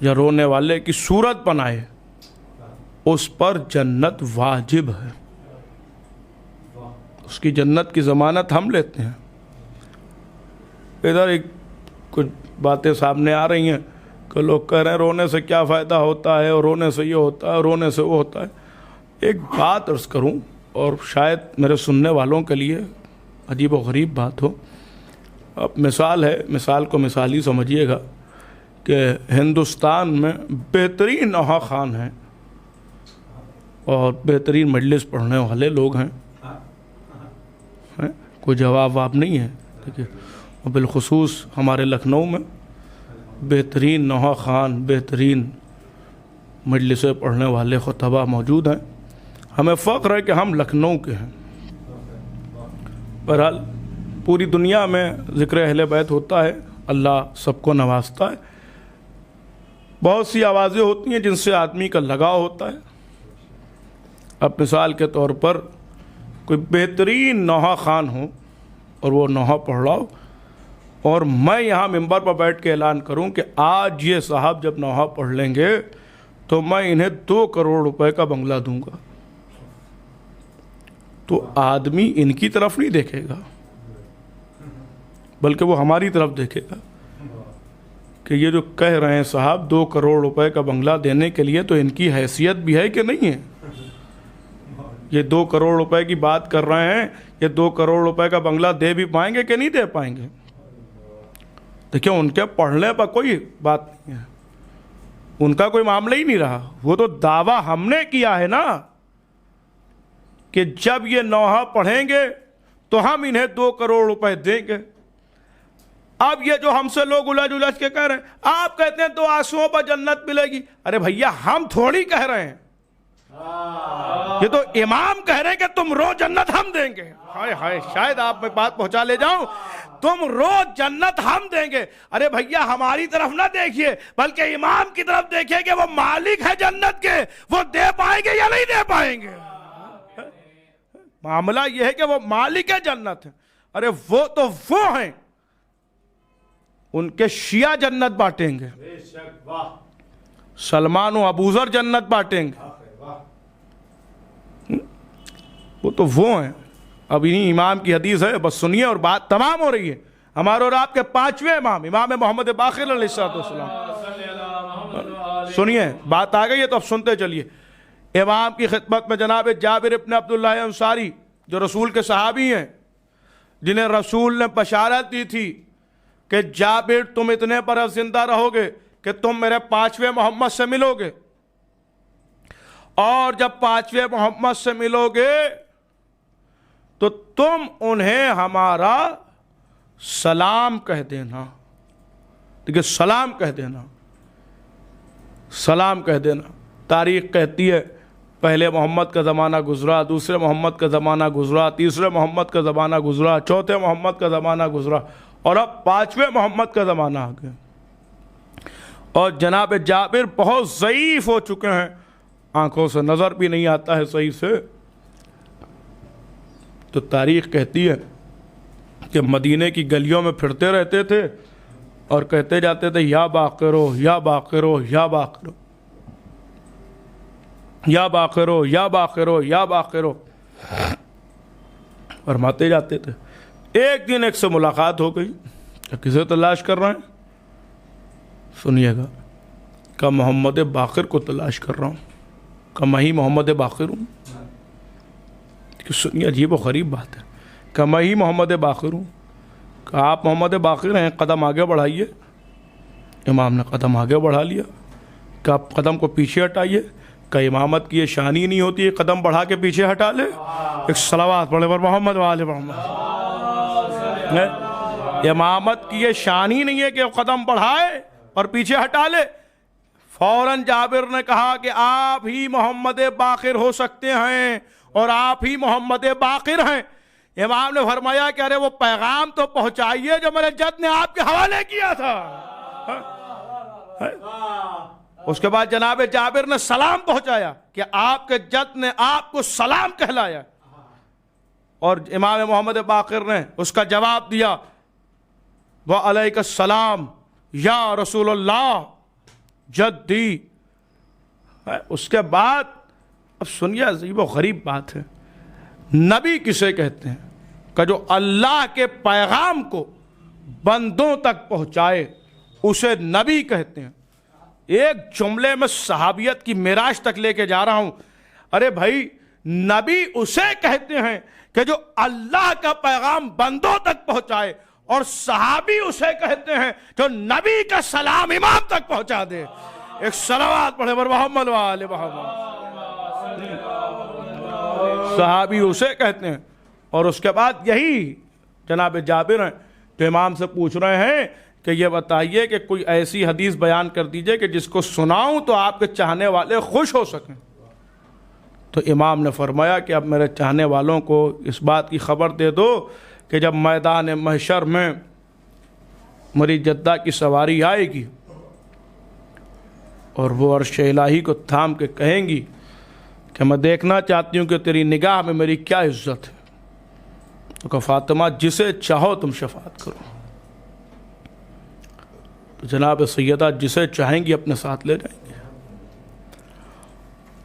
یا رونے والے کی صورت بنائے اس پر جنت واجب ہے، اس کی جنت کی ضمانت ہم لیتے ہیں۔ ادھر ایک کچھ باتیں سامنے آ رہی ہیں کہ لوگ کہہ رہے ہیں رونے سے کیا فائدہ ہوتا ہے، اور رونے سے یہ ہوتا ہے، رونے سے وہ ہوتا ہے۔ ایک بات عرض کروں، اور شاید میرے سننے والوں کے لیے عجیب و غریب بات ہو، اب مثال ہے، مثال کو مثالی سمجھیے گا کہ ہندوستان میں بہترین نوحہ خوان ہیں اور بہترین مجلس پڑھنے والے لوگ ہیں، کوئی جواب واب نہیں ہے، دیکھیے، اور بالخصوص ہمارے لکھنؤ میں بہترین نوحہ خوان، بہترین مجلسیں پڑھنے والے خطبہ موجود ہیں۔ ہمیں فخر ہے کہ ہم لکھنؤ کے ہیں۔ بہرحال پوری دنیا میں ذکر اہل بیت ہوتا ہے، اللہ سب کو نوازتا ہے۔ بہت سی آوازیں ہوتی ہیں جن سے آدمی کا لگاؤ ہوتا ہے۔ اب مثال کے طور پر کوئی بہترین نوحہ خوان ہو اور وہ نوحہ پڑھ رہا ہو، اور میں یہاں ممبر پر بیٹھ کے اعلان کروں کہ آج یہ صاحب جب نوحہ پڑھ لیں گے تو میں انہیں 2 کروڑ روپے کا بنگلہ دوں گا، تو آدمی ان کی طرف نہیں دیکھے گا بلکہ وہ ہماری طرف دیکھے گا کہ یہ جو کہہ رہے ہیں صاحب 2 کروڑ روپے کا بنگلہ دینے کے لیے، تو ان کی حیثیت بھی ہے کہ نہیں ہے؟ یہ 2 کروڑ روپے کی بات کر رہے ہیں، یہ 2 کروڑ روپے کا بنگلہ دے بھی پائیں گے کہ نہیں دے پائیں گے؟ دیکھیں، ان کے پڑھنے پر کوئی بات نہیں ہے، ان کا کوئی معاملہ ہی نہیں رہا۔ وہ تو دعویٰ ہم نے کیا ہے نا کہ جب یہ نوحہ پڑھیں گے تو ہم انہیں 2 کروڑ روپے دیں گے۔ اب یہ جو ہم سے لوگ الجھ الجھ کے کہہ رہے ہیں، آپ کہتے ہیں 2 آنسوؤں پر جنت ملے گی، ارے بھیا ہم تھوڑی کہہ رہے ہیں، یہ تو امام کہہ رہے ہیں کہ تم رو جنت ہم دیں گے۔ ہائے ہائے، شاید آپ میں بات پہنچا لے جاؤں، تم رو جنت ہم دیں گے۔ ارے بھیا ہماری طرف نہ دیکھیے بلکہ امام کی طرف دیکھیے کہ وہ مالک ہے جنت کے، وہ دے پائیں گے یا نہیں دے پائیں گے۔ معاملہ یہ ہے کہ وہ مالک ہے جنت ہے۔ ارے وہ تو وہ ہیں، ان کے شیعہ جنت بانٹیں گے، سلمان و ابوذر جنت بانٹیں گے، وہ تو وہ ہیں۔ اب انہی امام کی حدیث ہے، بس سنیے اور بات تمام ہو رہی ہے۔ ہمارے اور آپ کے 5ویں امام محمد باقر علیہ السلام، سنیے بات آ گئی ہے تو اب سنتے چلیے۔ امام کی خدمت میں جناب جابر ابن عبداللہ انصاری، جو رسول کے صحابی ہیں، جنہیں رسول نے بشارت دی تھی کہ جابر تم اتنے برس زندہ رہو گے کہ تم میرے 5ویں محمد سے ملو گے، اور جب 5ویں محمد سے ملو گے تو تم انہیں ہمارا سلام کہہ دینا۔ دیکھیں، سلام کہہ دینا، سلام کہہ دینا۔ تاریخ کہتی ہے پہلے محمد کا زمانہ گزرا، دوسرے محمد کا زمانہ گزرا، تیسرے محمد کا زمانہ گزرا، چوتھے محمد کا زمانہ گزرا، اور اب 5ویں محمد کا زمانہ آ گیا، اور جناب جابر بہت ضعیف ہو چکے ہیں، آنکھوں سے نظر بھی نہیں آتا ہے صحیح سے۔ تو تاریخ کہتی ہے کہ مدینے کی گلیوں میں پھرتے رہتے تھے اور کہتے جاتے تھے یا باقرو یا باقرو یا باقرو یا باقرو یا باقرو یا باقرو، فرماتے جاتے تھے۔ ایک دن ایک سے ملاقات ہو گئی کہ کسے تلاش کر رہے ہیں؟ سنیے گا، کہ محمد باقر کو تلاش کر رہا ہوں، کہ میں ہی محمد باقر ہوں۔ کہ سنیے، عجیب و غریب بات ہے، کہ میں ہی محمد باقر ہوں، کہ آپ محمد باقر ہیں، قدم آگے بڑھائیے۔ امام نے قدم آگے بڑھا لیا، کہ آپ قدم کو پیچھے ہٹائیے، کہ امامت کی یہ شان ہی نہیں ہوتی ہے قدم بڑھا کے پیچھے ہٹا لے۔ ایک صلوات پڑھے پر محمد وآل محمد۔ امامت کی یہ شان ہی نہیں ہے کہ قدم بڑھائے اور پیچھے ہٹا لے۔ فوراً جابر نے کہا کہ آپ ہی محمد باقر ہو سکتے ہیں اور آپ ہی محمد باقر ہیں۔ امام نے فرمایا کہ ارے وہ پیغام تو پہنچائیے جو میرے جد نے آپ کے حوالے کیا تھا۔ اس کے بعد جناب جابر نے سلام پہنچایا کہ آپ کے جد نے آپ کو سلام کہلایا، اور امام محمد باقر نے اس کا جواب دیا وعلیک السلام یا رسول اللہ جدی. اس کے بعد اب سنیے عجیب و غریب بات ہے، نبی کسے کہتے ہیں کہ جو اللہ کے پیغام کو بندوں تک پہنچائے اسے نبی کہتے ہیں. ایک جملے میں صحابیت کی معراج تک لے کے جا رہا ہوں. ارے بھائی نبی اسے کہتے ہیں کہ جو اللہ کا پیغام بندوں تک پہنچائے، اور صحابی اسے کہتے ہیں جو نبی کا سلام امام تک پہنچا دے. ایک صلوات پڑھے بر محمد و آل محمد. صحابی اسے کہتے ہیں. اور اس کے بعد یہی جناب جابر ہیں جو امام سے پوچھ رہے ہیں کہ یہ بتائیے کہ کوئی ایسی حدیث بیان کر دیجئے کہ جس کو سناؤں تو آپ کے چاہنے والے خوش ہو سکیں. تو امام نے فرمایا کہ اب میرے چاہنے والوں کو اس بات کی خبر دے دو کہ جب میدان محشر میں میری جدہ کی سواری آئے گی اور وہ عرش الہی کو تھام کے کہیں گی کہ میں دیکھنا چاہتی ہوں کہ تیری نگاہ میں میری کیا عزت ہے، تو کہ فاطمہ جسے چاہو تم شفاعت کرو. تو جناب سیدہ جسے چاہیں گی اپنے ساتھ لے جائیں گے،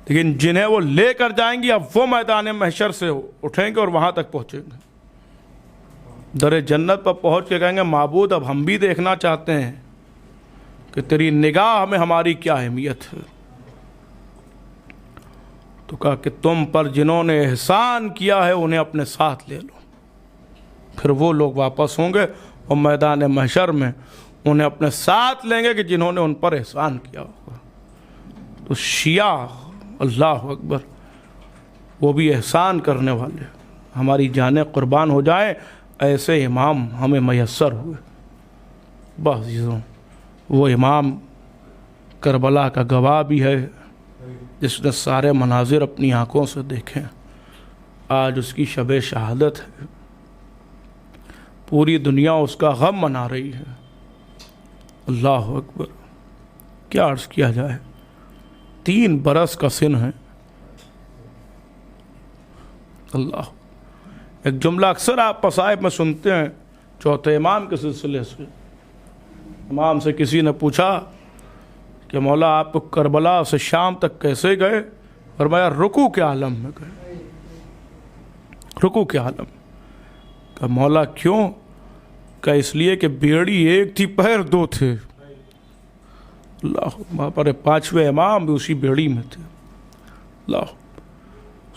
لیکن جنہیں وہ لے کر جائیں گی اب وہ میدان محشر سے اٹھیں گے اور وہاں تک پہنچیں گے. در جنت پر پہنچ کے کہیں گے معبود اب ہم بھی دیکھنا چاہتے ہیں کہ تیری نگاہ میں ہماری کیا اہمیت ہے. تو کہا کہ تم پر جنہوں نے احسان کیا ہے انہیں اپنے ساتھ لے لو. پھر وہ لوگ واپس ہوں گے اور میدان محشر میں انہیں اپنے ساتھ لیں گے کہ جنہوں نے ان پر احسان کیا ہوگا. تو شیعہ اللہ اکبر وہ بھی احسان کرنے والے، ہماری جانیں قربان ہو جائیں ایسے امام ہمیں میسر ہوئے. بس وہ امام کربلا کا گواہ بھی ہے جس نے سارے مناظر اپنی آنکھوں سے دیکھے. آج اس کی شب شہادت ہے، پوری دنیا اس کا غم منا رہی ہے. اللہ اکبر کیا عرض کیا جائے. 3 برس کا سن ہے. اللہ ایک جملہ اکثر آپ مصائب میں سنتے ہیں چوتھے امام کے سلسلے سے. امام سے کسی نے پوچھا کہ مولا آپ کو کربلا سے شام تک کیسے گئے؟ فرمایا رکوع کے عالم میں گئے. رکوع کے عالم. کہ مولا کیوں؟ کہ اس لیے کہ بیڑی ایک تھی پیر 2 تھے. اللہ وہاں پر 5ویں امام بھی اسی بیڑی میں تھے. اللہ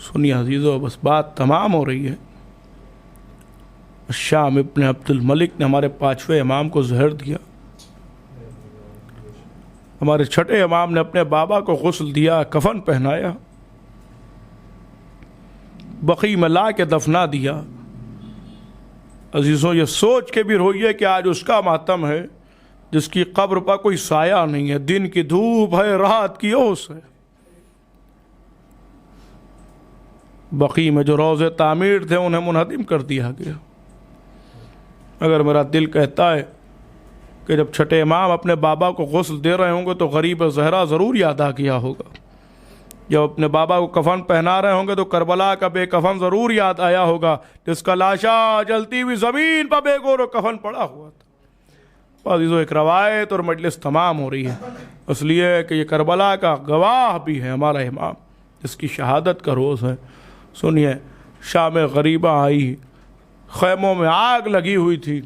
سنیے عزیزو بس بات تمام ہو رہی ہے. شام ابن عبد الملک نے ہمارے 5ویں امام کو زہر دیا. ہمارے 6ٹھے امام نے اپنے بابا کو غسل دیا، کفن پہنایا، بقیع میں لا کے دفنا دیا. عزیزوں یہ سوچ کے بھی روئیے کہ آج اس کا ماتم ہے جس کی قبر پر کوئی سایہ نہیں ہے، دن کی دھوپ ہے، رات کی اوس ہے. بقیع میں جو روضے تعمیر تھے انہیں منہدم کر دیا گیا. اگر میرا دل کہتا ہے کہ جب 6ٹھے امام اپنے بابا کو غسل دے رہے ہوں گے تو غریب زہرا ضرور یاد آ گیا ہوگا. جب اپنے بابا کو کفن پہنا رہے ہوں گے تو کربلا کا بے کفن ضرور یاد آیا ہوگا جس کا لاشا جلتی ہوئی زمین پر بے گور و کفن پڑا ہوا تھا. عزیزو ایک روایت اور مجلس تمام ہو رہی ہے اس لیے کہ یہ کربلا کا گواہ بھی ہے ہمارا امام جس کی شہادت کا روز ہے. سنیے شام غریبہ آئی، خیموں میں آگ لگی ہوئی تھی،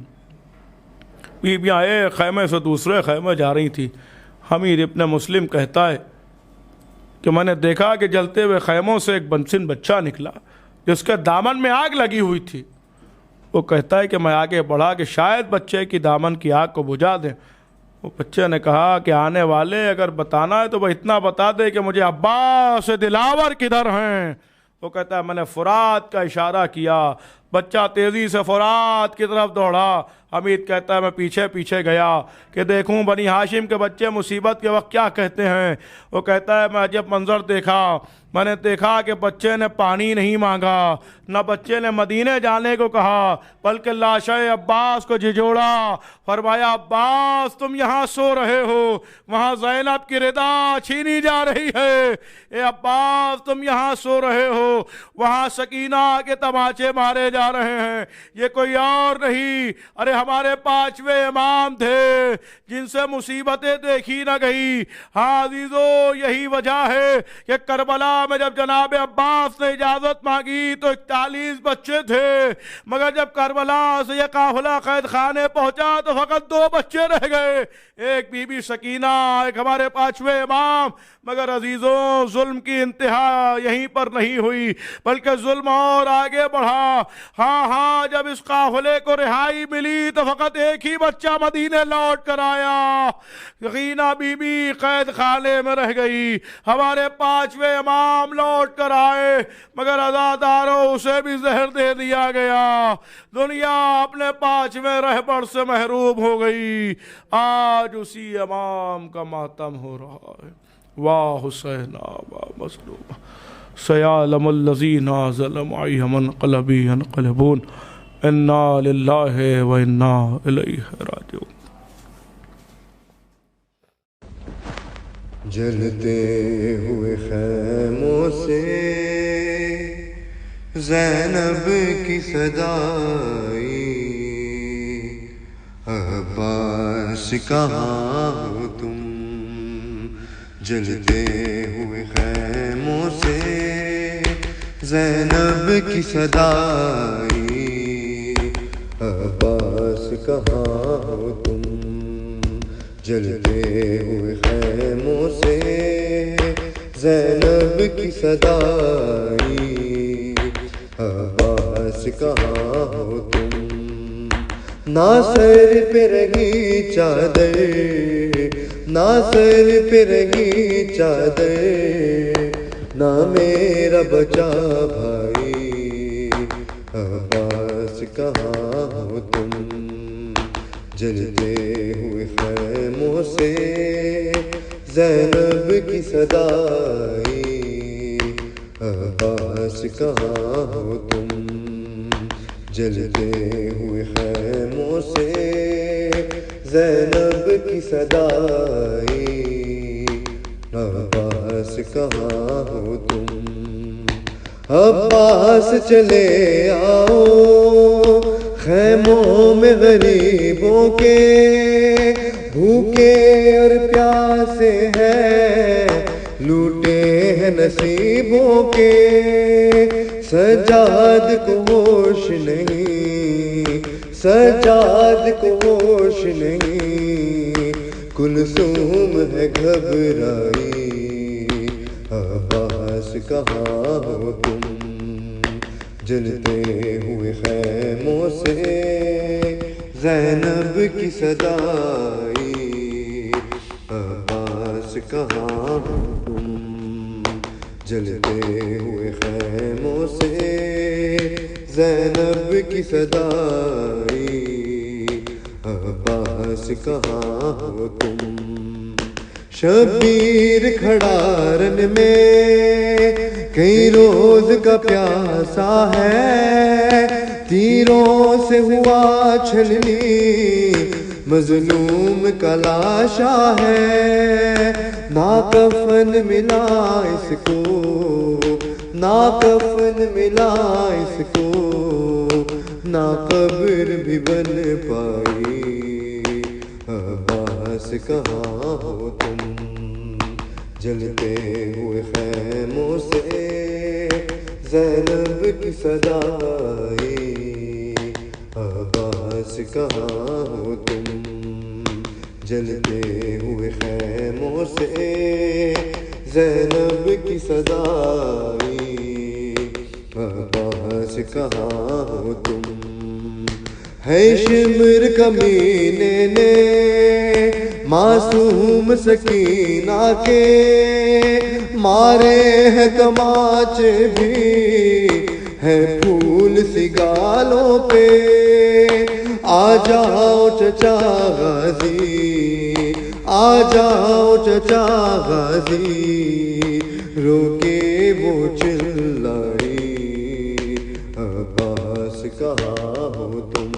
بیویاں ایک خیمے سے دوسرے خیمے جا رہی تھی. حمید ابن مسلم کہتا ہے کہ میں نے دیکھا کہ جلتے ہوئے خیموں سے ایک بنسن بچہ نکلا جس کے دامن میں آگ لگی ہوئی تھی. وہ کہتا ہے کہ میں آگے بڑھا کہ شاید بچے کی دامن کی آگ کو بجھا دیں. وہ بچے نے کہا کہ آنے والے اگر بتانا ہے تو وہ اتنا بتا دے کہ مجھے عباس دلاور کدھر ہیں. وہ کہتا ہے میں نے فرات کا اشارہ کیا، بچہ تیزی سے فرات کی طرف دوڑا. حمید کہتا ہے میں پیچھے پیچھے گیا کہ دیکھوں بنی ہاشم کے بچے مصیبت کے وقت کیا کہتے ہیں. وہ کہتا ہے میں عجب منظر دیکھا. میں نے دیکھا کہ بچے نے پانی نہیں مانگا، نہ بچے نے مدینے جانے کو کہا، بلکہ لاشے عباس کو جھجوڑا. فرمایا عباس تم یہاں سو رہے ہو، وہاں زینب کی ردا چھینی جا رہی ہے. اے عباس تم یہاں سو رہے ہو، وہاں سکینہ کے تماچے مارے جا رہے ہیں. یہ کوئی اور نہیں، ارے ہمارے پانچویں امام تھے جن سے مصیبتیں دیکھی نہ گئی. ہاں عزیزو یہی وجہ ہے کہ کربلا میں جب جناب عباس نے اجازت مانگی تو 41 بچے تھے، مگر جب کربلا سے یہ قافلہ قید خانے پہنچا تو فقط 2 بچے رہ گئے، ایک بی بی سکینہ، ایک ہمارے پانچویں امام. مگر عزیزوں ظلم کی انتہا یہیں پر نہیں ہوئی بلکہ ظلم اور آگے بڑھا. ہاں جب اس قافلے کو رہائی ملی تو فقط ایک ہی بچہ مدینے لوٹ کر آیا. سکینہ بی بی قید خانے میں رہ گئی. ہمارے پانچویں امام لوٹ کر آئے مگر عزاداروں اسے بھی زہر دے دیا گیا. دنیا اپنے پانچویں رہبر سے محروم ہو گئی. آج اسی امام کا ماتم ہو رہا ہے. واہ حسین واہ مظلوم سیعلم الذین ظلموا ای منقلب ینقلبون انا للہ و انا الیہ راجعون. جلتے ہوئے خیموں سے زینب کی صدائی، عباس کہاں ہو تم؟ جلتے ہوئے خیموں سے زینب کی صدائی، عباس کہاں ہو تم؟ جلتے ہوئے خیموں سے زینب کی صدائی، عباس کہاں ہو تم؟ نہ سر پہ رہی چادر، نہ سر پہ رہی چادر، نہ میرا بچا بھائی، عباس کہاں ہو تم؟ جلتے ہوئے خیموں سے زینب کی صدائی، عباس کہاں ہو تم؟ جلتے ہوئے خیموں سے زینب کی صدائی، عباس کہاں ہو تم؟ عباس چلے آؤ خیموں میں غریبوں کے، بھوکے اور پیاسے ہیں، لوٹے ہیں نصیبوں کے. سجاد کو ہوش نہیں، سجاد کو ہوش نہیں، کلثوم ہے گھبرائی، عباس کہاں ہو تم؟ جلتے ہوئے خیموں سے زینب کی صدائی، عباس کہاں ہو تم؟ جلتے ہوئے خیموں سے زینب کی صدائی، عباس کہاں ہو تم؟ شبیر کھڑا رن میں کئی روز کا پیاسا ہے، تیروں سے ہوا چھلنی مظلوم کا لاشا ہے. نہ کفن ملا اس کو، نہ کفن ملا اس کو، نہ قبر بھی بن پائی، عباس کہاں ہو تم؟ جلتے ہوئے خیموں سے زینب کی صدائی، عباس کہاں ہو تم؟ جلتے ہوئے خیموں سے زینب کی صدائی، عباس کہاں ہو تم؟ ہے شمر کمینے نے معصوم سکینہ کے مارے ہیں تماچے بھی، ہے پھول سی گالوں پہ. آ جاؤ چچا غازی، آ جاؤ چچا غازی، رو کے وہ چلائی، عباس کہاں ہو تم؟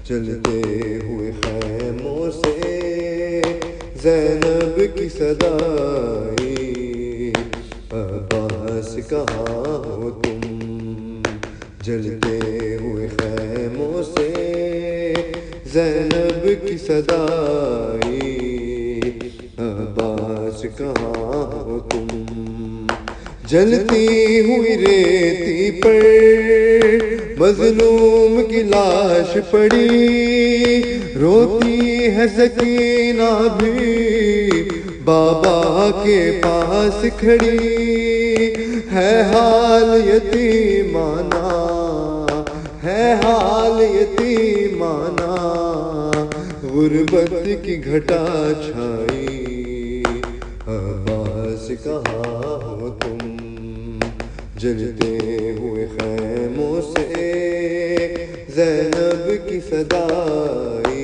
چلتے ہوئے خیموں سے زینب کی صدائی، عباس کہاں ہو تم؟ جلتے ہوئے خیموں سے زینب کی صدائی عباس کہاں ہو تم جلتی ہوئی ریتی پر مظلوم کی لاش پڑی روتی ہے سکینہ بھی بابا کے پاس کھڑی ہے حال یتیمانہ ہے حال یتیمانہ غربت کی گھٹا چھائی عباس کہاں ہو تم جلتے ہوئے خیموں سے زینب کی صدائی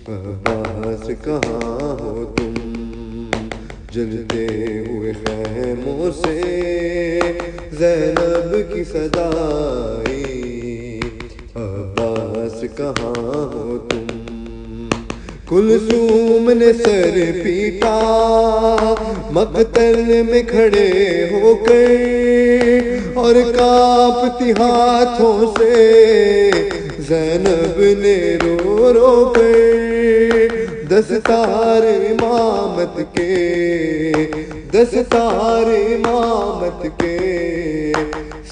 عباس کہاں ہو تم جلتے ہوئے خیموں سے زینب کی صدائی عباس کہاں ہو تم کلثوم نے سر پیٹا مقتل میں کھڑے ہو کر اور کانپتی ہاتھوں سے زینب نے رو رو کر دستار امامت کے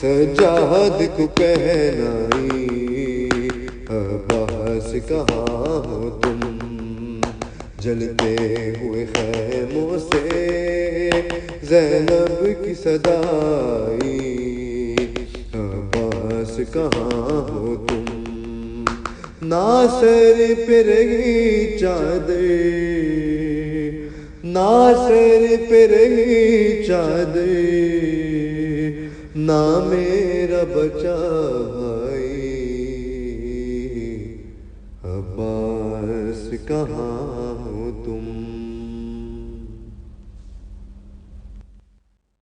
سجاد کو پہنائی عباس کہاں ہو تم جلتے ہوئے خیموں سے زینب کی صدائی عباس کہاں ہو تم ناصر پہ رہی چادر ناصر پہ رہی چادر نہ میرا بچا بھائی عباس کہاں